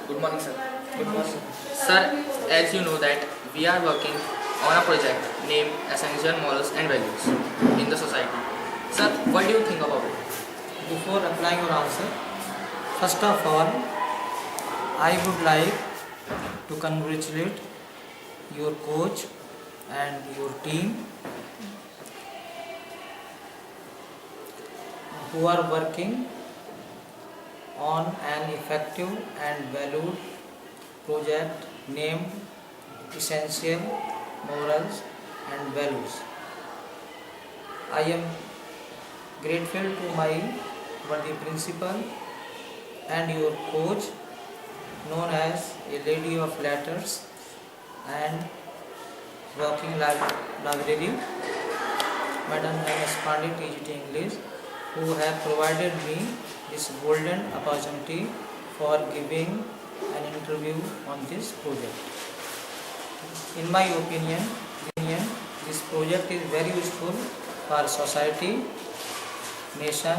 Good morning, sir. Good morning. Sir, as you know that we are working on a project named Essential Morals and Values in the society. Sir, what do you think about it? Before applying your answer, first of all, I would like to congratulate your coach and your team who are working on an effective and valued project named Essential Morals and Values. I am grateful to my worthy principal and your coach, known as a lady of letters and working library, Madam M.S. Pandit, TGT English, who have provided me this golden opportunity for giving an interview on this project. In my opinion, this project is very useful for society, nation,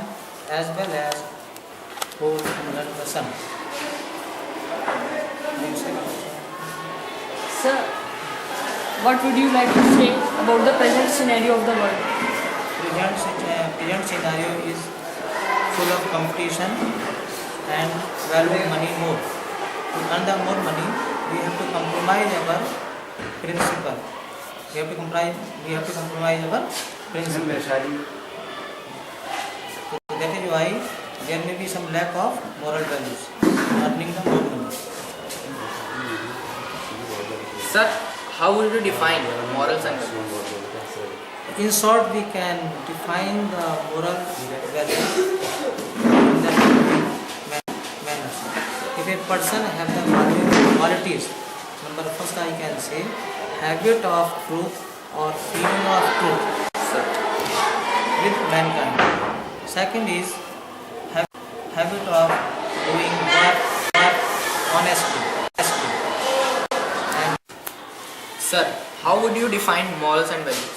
as well as whole human person. Sir, what would you like to say about the present scenario of the world? Present scenario is full of competition and value money more. To earn the more money, we have to compromise our principle. We have to compromise our principle. So that is why there may be some lack of moral values in earning the more money. Sir, how would you define morals and values? In short, we can define the moral values in the following manner. If a person has the following qualities, number first I can say habit of truth or feeling of truth with mankind. Second is habit of doing work honestly. And Sir, how would you define morals and values?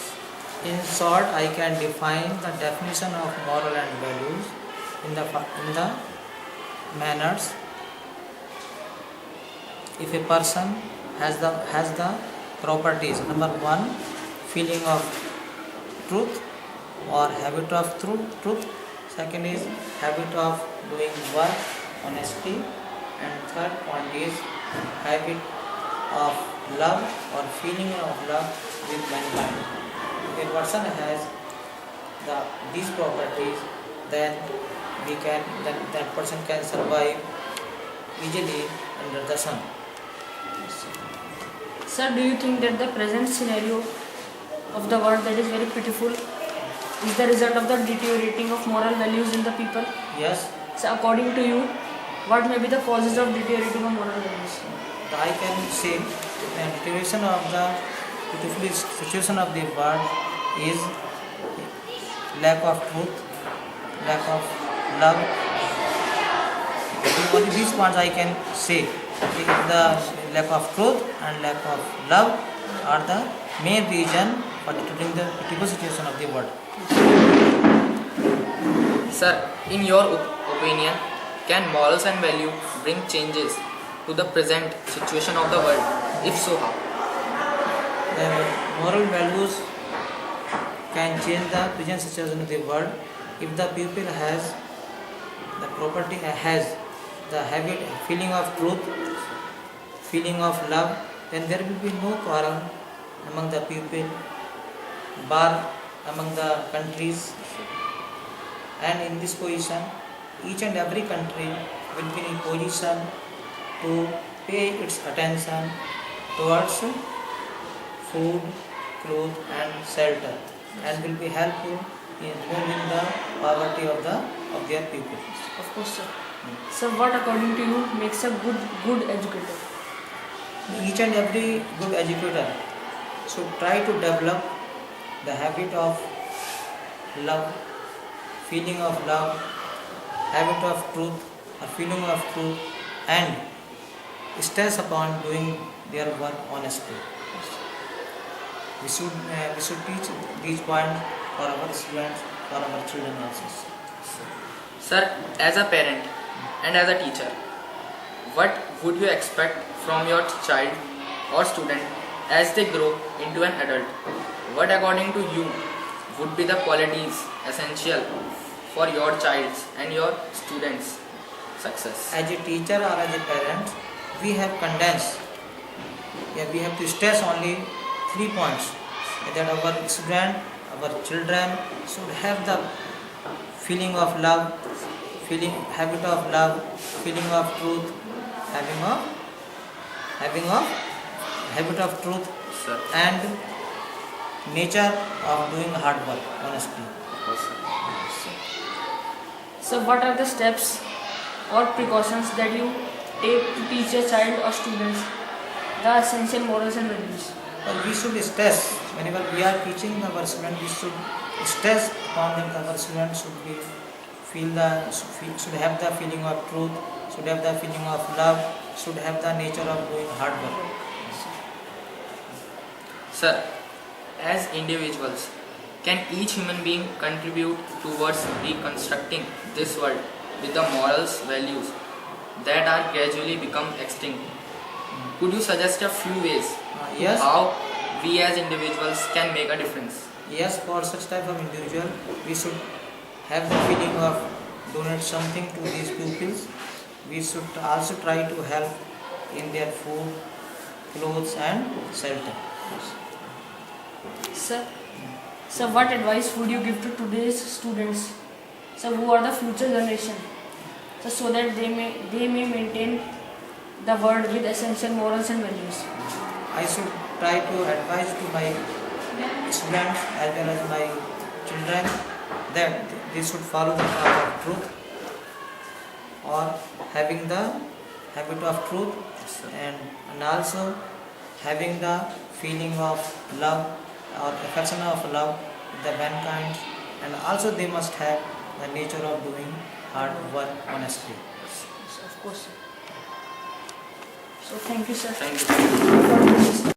in short, I can define the definition of moral and values in the manners. If a person has the properties, number one, feeling of truth or habit of truth. Second is habit of doing work honesty, and third point is habit of love or feeling of love with mankind. If a person has these properties, then that person can survive easily under the sun. Sir, do you think that the present scenario of the world that is very pitiful is the result of the deteriorating of moral values in the people? Yes, So according to you, what may be the causes of deteriorating of moral values? I can say the deterioration of the beautiful situation of the world is lack of truth, lack of love. Only these points I can say. The lack of truth and lack of love are the main reason for deteriorating the beautiful situation of the world. Sir, in your opinion, can morals and values bring changes to the present situation of the world? If so, how? The moral values can change the present situation of the world if the people has the property, has the habit, feeling of truth, feeling of love, then there will be no quarrel among the people, bar among the countries. And in this position, each and every country will be in position to pay its attention towards food, clothes and shelter, and will be helpful in removing the poverty of their people. Of course, sir. Sir, what according to you makes a good educator? Each and every good educator should try to develop the habit of love, feeling of love, habit of truth, or feeling of truth, and stress upon doing their work honestly. We should teach these points for our students, for our children also. Sir, as a parent and as a teacher, what would you expect from your child or student as they grow into an adult? What according to you would be the qualities essential for your child's and your students' success? As a teacher or as a parent, we have condensed. We have to stress only 3 points. That our student, our children should have the feeling of love, habit of love, feeling of truth, having of habit of truth, Sir, and nature of doing hard work, honestly. of course, sir. So, what are the steps or precautions that you take to teach your child or students the essential morals and values? But we should stress whenever we are teaching our students. We should stress upon them that our students should have the feeling of truth, should have the feeling of love, should have the nature of doing hard work. Sir, as individuals, can each human being contribute towards reconstructing this world with the morals, values that are gradually become extinct? Could you suggest a few ways Yes, how we as individuals can make a difference? yes. For such type of individual, we should have the feeling of donate something to these pupils. We should also try to help in their food, clothes, and shelter. So, what advice would you give to today's students? So, who are the future generation? So that they may maintain the world with essential morals and values. I should try to advise to my students as well as my children that they should follow the path of truth or having the habit of truth and also having the feeling of love or affection of love with the mankind, and also they must have the nature of doing hard work honestly. So, of course. So thank you, sir. Thank you. for this